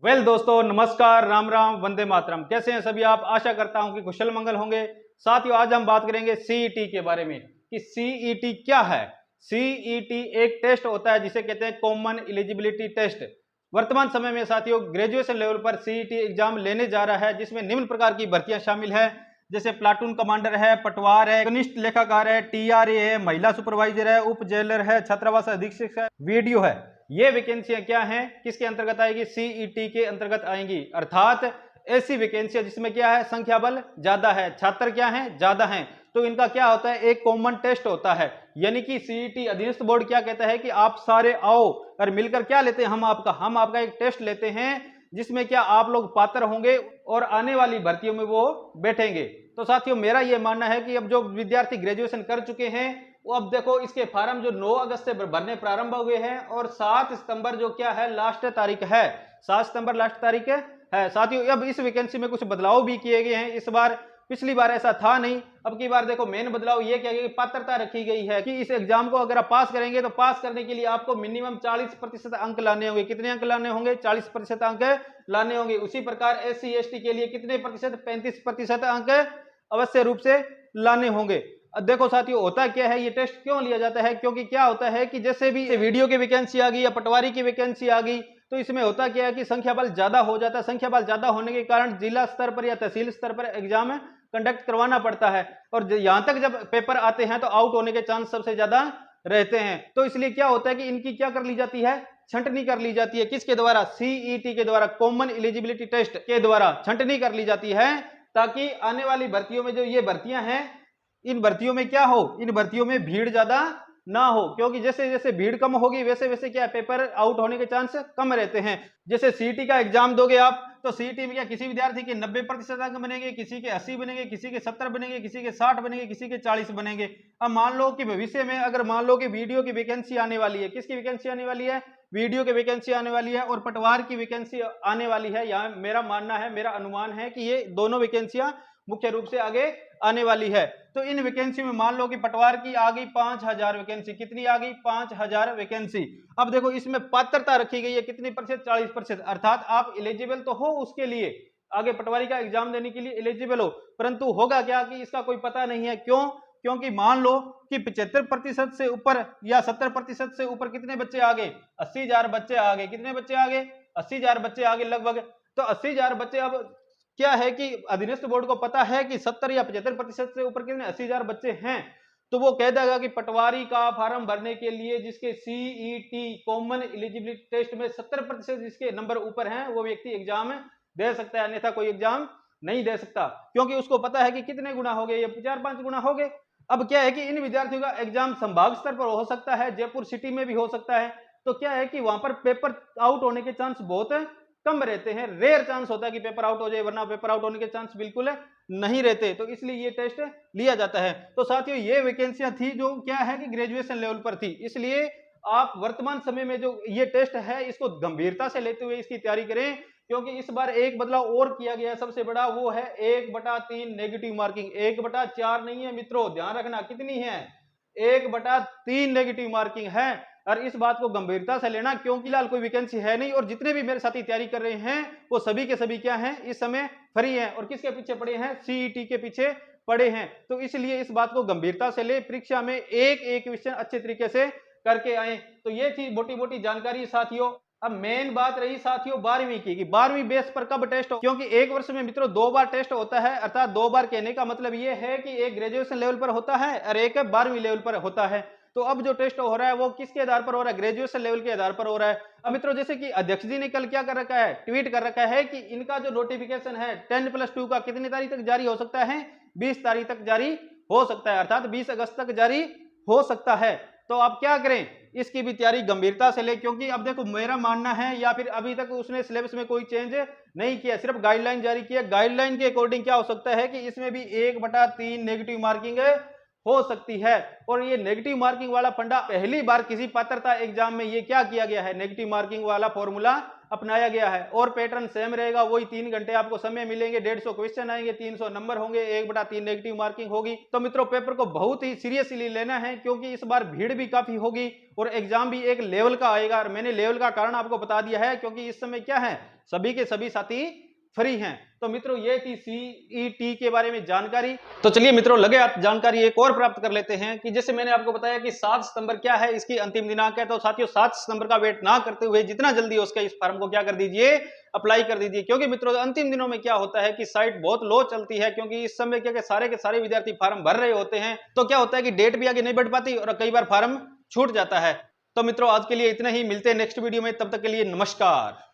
दोस्तों नमस्कार, राम राम, वंदे मातरम। कैसे हैं सभी आप? आशा करता हूं कि कुशल मंगल होंगे। साथियों, आज हम बात करेंगे सीईटी के बारे में कि सीईटी क्या है। सीईटी एक टेस्ट होता है जिसे कहते हैं कॉमन एलिजिबिलिटी टेस्ट। वर्तमान समय में साथियों ग्रेजुएशन लेवल पर सीईटी एग्जाम लेने जा रहा है, जिसमें निम्न प्रकार की भर्तियां शामिल है, जैसे प्लाटून कमांडर है, पटवार है, कनिष्ठ लेखाकार है, टीआरए है, महिला सुपरवाइजर है, उप जेलर है, छात्रावास अधीक्षक है, वीडियो है। ये वैकेंसियां क्या हैं, किसके अंतर्गत आएगी? सीईटी के अंतर्गत आएंगी। अर्थात ऐसी वैकेंसियां जिसमें क्या है, संख्या बल ज्यादा है, छात्र क्या है, ज्यादा हैं, तो इनका क्या होता है, एक कॉमन टेस्ट होता है। यानी कि सीईटी अधीनस्थ बोर्ड क्या कहता है कि आप सारे आओ और मिलकर क्या लेते हैं, हम आपका एक टेस्ट लेते हैं, जिसमें क्या आप लोग पात्र होंगे और आने वाली भर्तियों में वो बैठेंगे। तो साथियों, मेरा यह मानना है कि अब जो विद्यार्थी ग्रेजुएशन कर चुके हैं, वो अब देखो इसके फार्म जो 9 अगस्त से भरने प्रारंभ हो गए हैं और 7 सितंबर जो क्या है लास्ट तारीख है, 7 सितंबर लास्ट तारीख है। साथियों, अब इस वैकेंसी में कुछ बदलाव भी किए गए हैं इस बार। पिछली बार ऐसा था नहीं, अब की बार देखो मेन बदलाव ये किया गया कि पात्रता रखी गई है कि इस एग्जाम को अगर आप पास करेंगे तो पास करने के लिए आपको मिनिमम 40% अंक लाने होंगे। कितने अंक लाने होंगे? 40% अंक लाने होंगे। उसी प्रकार एससी एसटी के लिए कितने प्रतिशत? 35% अंक अवश्य रूप से लाने होंगे। अब देखो साथियों, होता क्या है, ये टेस्ट क्यों लिया जाता है? क्योंकि क्या होता है कि जैसे भी वीडियो की वैकेंसी आ गई या पटवारी की वैकेंसी आ गई, तो इसमें होता क्या है कि संख्या बल ज्यादा हो जाता है। संख्या बल ज्यादा होने के कारण जिला स्तर पर या तहसील स्तर पर एग्जाम कंडक्ट करवाना पड़ता है, और यहां तक जब पेपर आते हैं तो आउट होने के चांस सबसे ज्यादा रहते हैं। तो इसलिए क्या होता है कि इनकी क्या कर ली जाती है, छंटनी कर ली जाती है। किसके द्वारा? सीईटी के द्वारा, कॉमन एलिजिबिलिटी टेस्ट के द्वारा छंटनी कर ली जाती है, ताकि आने वाली भर्तियों में जो ये भर्तियां हैं, इन भर्तियों में क्या हो, इन भर्तियों में भीड़ ज्यादा ना हो। क्योंकि जैसे जैसे भीड़ कम होगी वैसे वैसे क्या पेपर आउट होने के चांस कम रहते हैं। जैसे सीईटी का एग्जाम दोगे आप, तो सीईटी में क्या किसी विद्यार्थी के 90% अंक बनेंगे, किसी के 80 बनेंगे, किसी के 70 बनेंगे, किसी के 60 बनेंगे, किसी के 40 बनेंगे। अब मान लो कि भविष्य में अगर मान लो कि वीडियो की वैकेंसी आने वाली है, किसकी वैकेंसी आने वाली है? वीडियो की वैकेंसी आने वाली है और पटवार की वैकेंसी आने वाली है। यहाँ मेरा मानना है, मेरा अनुमान है कि ये दोनों वैकेंसियां मुख्य रूप से आगे आने वाली है। तो इन वैकेंसी में मान लो कि पटवार की आ गई 5000 वैकेंसी। कितनी आ गई? 5000 वैकेंसी। अब देखो इसमें पात्रता रखी गई है कितनी प्रतिशत? 40%। अर्थात आप एलिजिबल तो हो उसके लिए, आगे पटवारी का एग्जाम देने के लिए एलिजिबल हो, परंतु होगा क्या कि इसका कोई पता नहीं है। क्यों? क्योंकि मान लो कि 75% से ऊपर या 70% से ऊपर कितने बच्चे आ गए? 80,000 बच्चे आ गए। कितने बच्चे आ गए? 80,000 बच्चे आ गए लगभग। तो 80,000 बच्चे, अब क्या है कि अधीनस्थ बोर्ड को पता है कि 70 या 75% से ऊपर कितने 80,000 बच्चे हैं, तो वो कह देगा कि पटवारी का फॉर्म भरने के लिए जिसके सीईटी कॉमन एलिजिबिलिटी टेस्ट में 70% जिसके नंबर ऊपर हैं, वो व्यक्ति एग्जाम दे सकता है, अन्यथा कोई एग्जाम नहीं दे सकता। क्योंकि उसको पता है कि कितने गुना हो गए, ये 4-5 गुना हो गए। अब क्या है कि इन विद्यार्थियों का एग्जाम संभाग स्तर पर हो सकता है, जयपुर सिटी में भी हो सकता है। तो क्या है कि वहां पर पेपर आउट होने के चांस बहुत कम रहते हैं। रेयर चांस होता है कि पेपर आउट हो जाए, वरना पेपर आउट होने के चांस बिल्कुल नहीं रहते। तो इसलिए ये टेस्ट लिया जाता है। तो साथियों, ये वैकेंसियां थी जो क्या है कि ग्रेजुएशन लेवल पर थी। इसलिए आप वर्तमान समय में जो ये टेस्ट है, इसको गंभीरता से लेते हुए इसकी तैयारी करें, क्योंकि इस बार एक बदलाव और किया गया है सबसे बड़ा, वो है 1/3 नेगेटिव मार्किंग। 1/4 नहीं है मित्रों, ध्यान रखना। कितनी है? 1/3 नेगेटिव मार्किंग है। और इस बात को गंभीरता से लेना, क्योंकि फिलहाल कोई वैकेंसी है नहीं और जितने भी मेरे साथी तैयारी कर रहे हैं वो सभी के सभी क्या हैं, इस समय फ्री हैं। और किसके पीछे पड़े हैं? सीईटी के पीछे पड़े हैं। तो इसलिए इस बात को गंभीरता से ले, परीक्षा में एक एक विषय अच्छे तरीके से करके आए। तो ये थी मोटी मोटी जानकारी साथियों। अब मेन बात रही साथियों 12वीं की, कि 12वीं बेस पर कब टेस्ट हो। क्योंकि एक वर्ष में मित्रों 2 बार टेस्ट होता है। अर्थात 2 बार कहने का मतलब ये है कि एक ग्रेजुएशन लेवल पर होता है और एक 12वीं लेवल पर होता है। तो अब जो टेस्ट हो रहा है वो किसके आधार पर हो रहा है? ग्रेजुएशन लेवल के आधार पर हो रहा है। अब मित्रों, जैसे कि अध्यक्ष जी ने कल क्या कर रखा है, ट्वीट कर रखा है कि इनका जो नोटिफिकेशन है 10+2 का कितनी तारीख तक जारी हो सकता है? 20 तारीख तक जारी हो सकता है। अर्थात 20 अगस्त तक जारी हो सकता है। तो आप क्या करें, इसकी भी तैयारी गंभीरता से ले। क्योंकि अब देखो मेरा मानना है, या फिर अभी तक उसने सिलेबस में कोई चेंज नहीं किया, सिर्फ गाइडलाइन जारी किया। गाइडलाइन के अकॉर्डिंग क्या हो सकता है कि इसमें भी 1/3 नेगेटिव मार्किंग हो सकती है। और ये नेगेटिव मार्किंग वाला फंडा पहली बार किसी पात्रता एग्जाम में ये क्या किया गया है, नेगेटिव मार्किंग वाला फॉर्मूला अपनाया गया है। और पैटर्न सेम रहेगा, वही 3 घंटे आपको समय मिलेंगे, 150 क्वेश्चन आएंगे, 300 नंबर होंगे, 1/3 नेगेटिव मार्किंग होगी। तो मित्रों पेपर को बहुत ही सीरियसली लेना है, क्योंकि इस बार भीड़ भी काफी होगी और एग्जाम भी एक लेवल का आएगा। और मैंने लेवल का कारण आपको बता दिया है, क्योंकि इस समय क्या है, सभी के सभी साथी फ्री हैं। तो मित्रों ये थी सीईटी के बारे में जानकारी। तो चलिए मित्रों लगे आप जानकारी एक और प्राप्त कर लेते हैं कि जैसे मैंने आपको बताया कि 7 सितंबर क्या है, इसकी अंतिम दिनांक है। तो साथियों 7 सितंबर का वेट ना करते हुए जितना जल्दी हो सके इस फॉर्म को क्या कर दीजिए, अप्लाई कर दीजिए। क्योंकि मित्रों अंतिम दिनों में क्या होता है कि साइट बहुत लो चलती है, क्योंकि इस समय क्या सारे के सारे विद्यार्थी फॉर्म भर रहे होते हैं। तो क्या होता है कि डेट भी आगे नहीं बढ़ पाती और कई बार फॉर्म छूट जाता है। तो मित्रों आज के लिए इतना ही, मिलते हैं नेक्स्ट वीडियो में, तब तक के लिए नमस्कार।